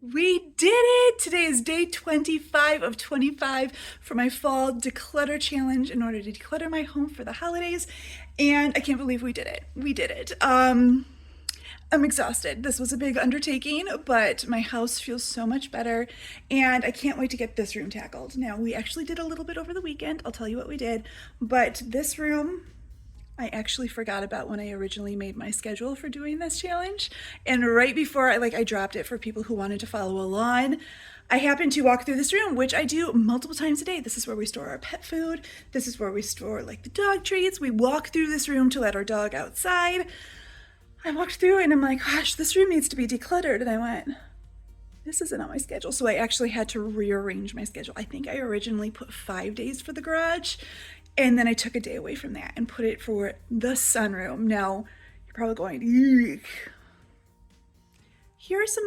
We did it! Today is day 25 of 25 for my fall declutter challenge in order to declutter my home for the holidays. And I can't believe we did it. We did it. I'm exhausted. This was a big undertaking, but my house feels so much better and I can't wait to get this room tackled. Now, we actually did a little bit over the weekend. I'll tell you what we did, but this room I actually forgot about when I originally made my schedule for doing this challenge. And right before I dropped it for people who wanted to follow along, I happened to walk through this room, which I do multiple times a day. This is where we store our pet food. This is where we store like the dog treats. We walk through this room to let our dog outside. I walked through and I'm like, gosh, this room needs to be decluttered. And I went, this isn't on my schedule. So I actually had to rearrange my schedule. I think I originally put 5 days for the garage. And then I took a day away from that and put it for the sunroom. Now, you're probably going, eek. Here's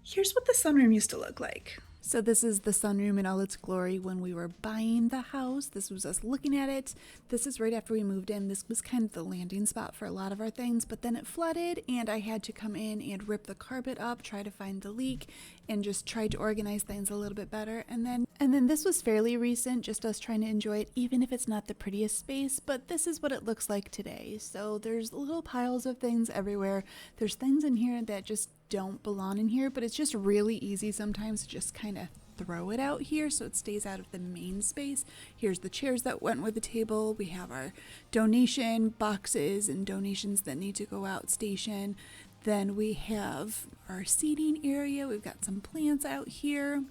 what the sunroom used to look like. So this is the sunroom in all its glory when we were buying the house. This was us looking at it. This is right after we moved in. This was kind of the landing spot for a lot of our things, but then it flooded and I had to come in and rip the carpet up, try to find the leak, and just try to organize things a little bit better. And then this was fairly recent, just us trying to enjoy it, even if it's not the prettiest space, but this is what it looks like today. So there's little piles of things everywhere. There's things in here that just don't belong in here, but it's just really easy sometimes to just kind of throw it out here so it stays out of the main space. Here's the chairs that went with the table. We have our donation boxes and donations that need to go out station. Then we have our seating area. We've got some plants out here.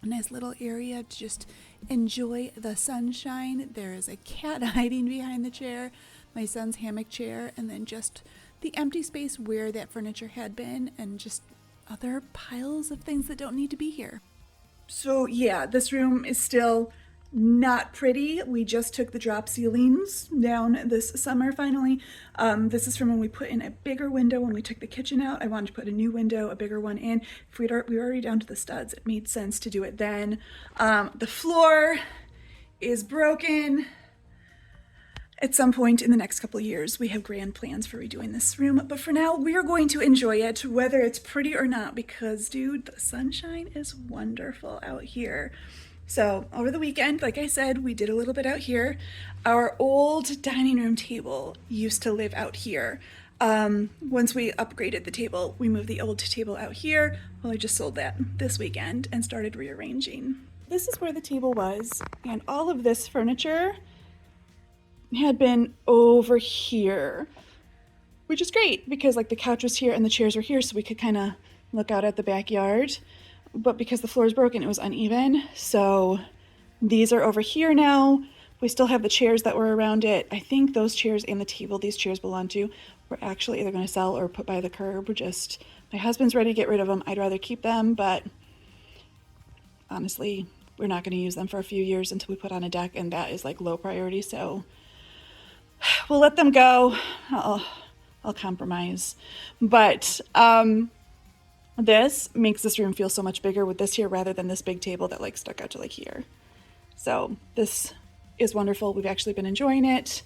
A nice little area to just enjoy the sunshine. There is a cat hiding behind the chair, my son's hammock chair, and then just the empty space where that furniture had been, and just other piles of things that don't need to be here. So yeah, this room is still not pretty. We just took the drop ceilings down this summer finally. This is from when we put in a bigger window when we took the kitchen out. I wanted to put a new window, a bigger one in. If we were already down to the studs, it made sense to do it then. The floor is broken. At some point in the next couple of years, we have grand plans for redoing this room, but for now, we are going to enjoy it, whether it's pretty or not, because, dude, the sunshine is wonderful out here. So over the weekend, like I said, we did a little bit out here. Our old dining room table used to live out here. Once we upgraded the table, we moved the old table out here. Well, I just sold that this weekend and started rearranging. This is where the table was, and all of this furniture had been over here, which is great because like the couch was here and the chairs were here, so we could kind of look out at the backyard. But because the floor is broken, it was uneven. So these are over here now. We still have the chairs that were around it. I think those chairs and the table these chairs belong to, we're actually either going to sell or put by the curb. My husband's ready to get rid of them. I'd rather keep them, but honestly, we're not going to use them for a few years until we put on a deck, and that is like low priority. So we'll let them go. I'll compromise. But this makes this room feel so much bigger with this here rather than this big table that like stuck out to like here. So this is wonderful. We've actually been enjoying it.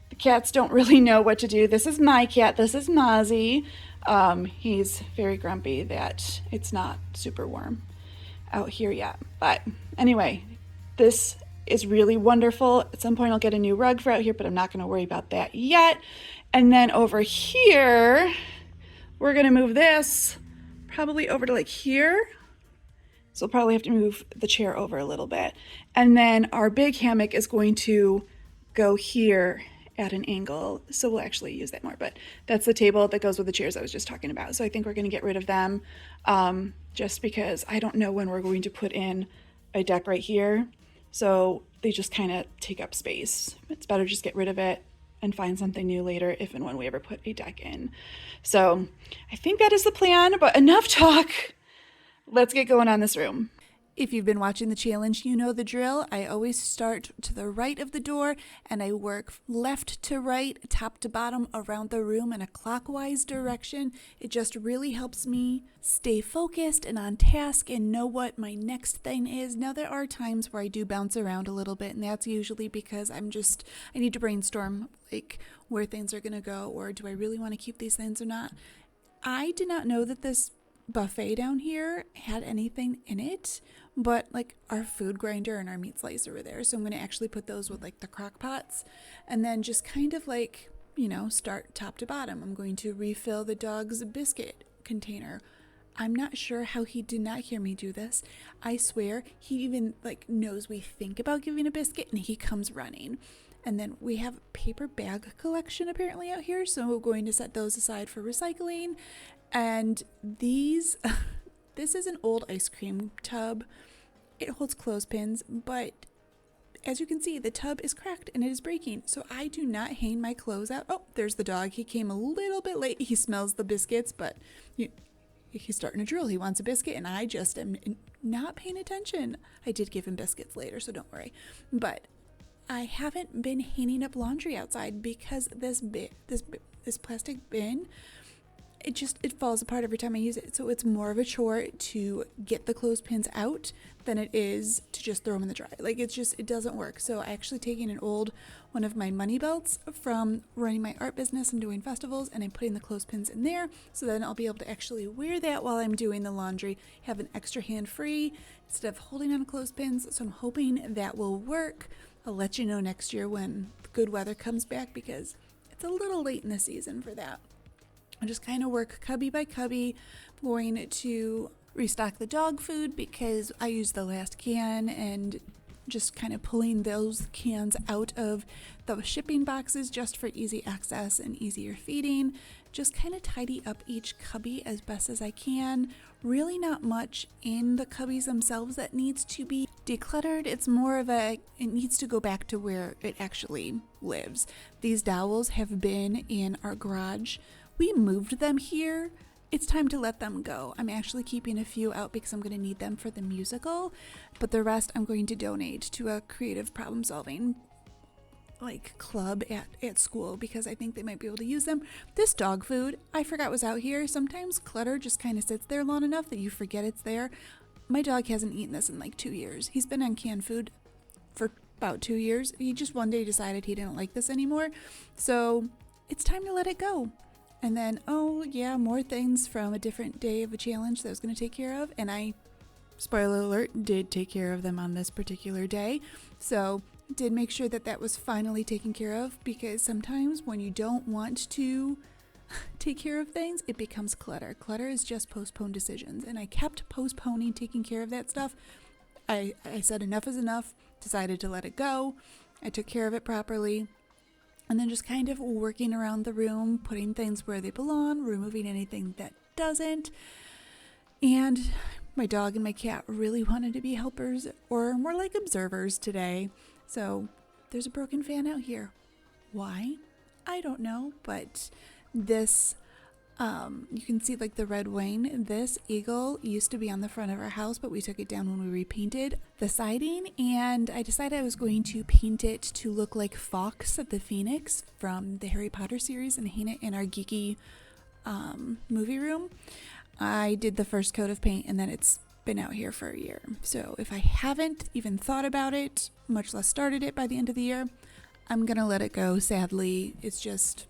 The cats don't really know what to do. This is my cat. This is Mozzie. He's very grumpy that it's not super warm out here yet. But anyway, this is really wonderful. At some point I'll get a new rug for out here, but I'm not going to worry about that yet. And then over here, we're going to move this probably over to like here. So we'll probably have to move the chair over a little bit. And then our big hammock is going to go here at an angle. So we'll actually use that more, but that's the table that goes with the chairs I was just talking about. So I think we're going to get rid of them just because I don't know when we're going to put in a deck right here. So they just kind of take up space. It's better just get rid of it and find something new later if and when we ever put a deck in. So I think that is the plan, but enough talk. Let's get going on this room. If you've been watching the challenge, you know the drill. I always start to the right of the door and I work left to right, top to bottom around the room in a clockwise direction. It just really helps me stay focused and on task and know what my next thing is. Now there are times where I do bounce around a little bit, and that's usually because I need to brainstorm like where things are going to go, or do I really want to keep these things or not. I did not know that this buffet down here had anything in it, but like our food grinder and our meat slicer were there. So I'm going to actually put those with like the crock pots, and then just kind of like, start top to bottom. I'm going to refill the dog's biscuit container. I'm not sure how he did not hear me do this. I swear he even like knows we think about giving a biscuit and he comes running. And then we have paper bag collection apparently out here, so we're going to set those aside for recycling. And this is an old ice cream tub. It holds clothespins, but as you can see, the tub is cracked and it is breaking. So I do not hang my clothes out. Oh, there's the dog. He came a little bit late. He smells the biscuits, but he's starting to drool. He wants a biscuit, and I just am not paying attention. I did give him biscuits later, so don't worry. But I haven't been hanging up laundry outside because this plastic bin, it falls apart every time I use it. So it's more of a chore to get the clothespins out than it is to just throw them in the dryer. Like it doesn't work. So I actually taken one of my money belts from running my art business and doing festivals, and I'm putting the clothespins in there. So then I'll be able to actually wear that while I'm doing the laundry, have an extra hand free instead of holding on clothespins. So I'm hoping that will work. I'll let you know next year when the good weather comes back, because it's a little late in the season for that. I just kind of work cubby by cubby. I'm going to restock the dog food because I used the last can, and just kind of pulling those cans out of the shipping boxes just for easy access and easier feeding. Just kind of tidy up each cubby as best as I can. Really not much in the cubbies themselves that needs to be decluttered. It's more of it needs to go back to where it actually lives. These dowels have been in our garage. We moved them here. It's time to let them go. I'm actually keeping a few out because I'm going to need them for the musical, but the rest I'm going to donate to a creative problem solving club at school, because I think they might be able to use them. This dog food I forgot was out here. Sometimes clutter just kind of sits there long enough that you forget it's there. My dog hasn't eaten this in 2 years. He's been on canned food for about 2 years. He just one day decided he didn't like this anymore. So it's time to let it go. And then, more things from a different day of a challenge that I was going to take care of. And I, spoiler alert, did take care of them on this particular day. So did make sure that was finally taken care of, because sometimes when you don't want to take care of things, it becomes clutter. Clutter is just postponed decisions. And I kept postponing taking care of that stuff. I said enough is enough, decided to let it go. I took care of it properly. And then just kind of working around the room, putting things where they belong, removing anything that doesn't. And my dog and my cat really wanted to be helpers, or more like observers today. So there's a broken fan out here. Why? I don't know, but this, you can see the red wing. This eagle used to be on the front of our house, but we took it down when we repainted the siding, and I decided I was going to paint it to look like Fawkes the Phoenix from the Harry Potter series and hang it in our geeky movie room. I did the first coat of paint, and then it's been out here for a year. So if I haven't even thought about it, much less started it by the end of the year, I'm gonna let it go. Sadly, it's just,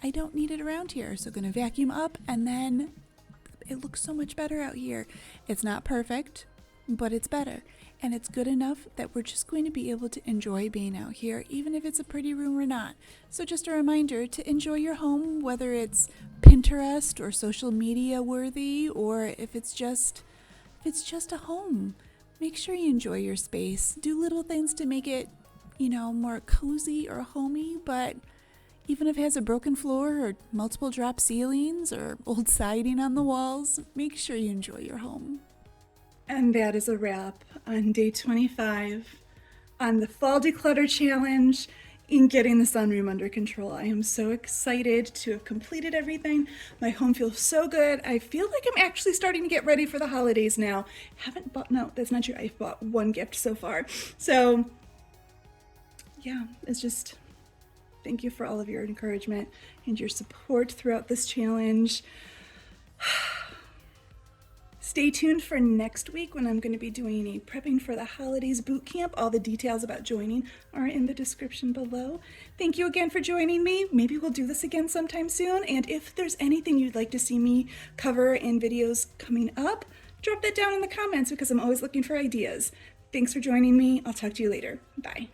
I don't need it around here. So gonna vacuum up, and then it looks so much better out here. It's not perfect, but it's better. And it's good enough that we're just going to be able to enjoy being out here, even if it's a pretty room or not. So just a reminder to enjoy your home, whether it's Pinterest or social media worthy, or if it's just a home. Make sure you enjoy your space. Do little things to make it, more cozy or homey, but even if it has a broken floor or multiple drop ceilings or old siding on the walls, make sure you enjoy your home. And that is a wrap on day 25 on the Fall Declutter Challenge in getting the sunroom under control. I am so excited to have completed everything. My home feels so good. I feel like I'm actually starting to get ready for the holidays now. No, that's not true. I've bought one gift so far. So yeah, it's just, thank you for all of your encouragement and your support throughout this challenge. Stay tuned for next week when I'm going to be doing a Prepping for the Holidays bootcamp. All the details about joining are in the description below. Thank you again for joining me. Maybe we'll do this again sometime soon. And if there's anything you'd like to see me cover in videos coming up, drop that down in the comments because I'm always looking for ideas. Thanks for joining me. I'll talk to you later. Bye.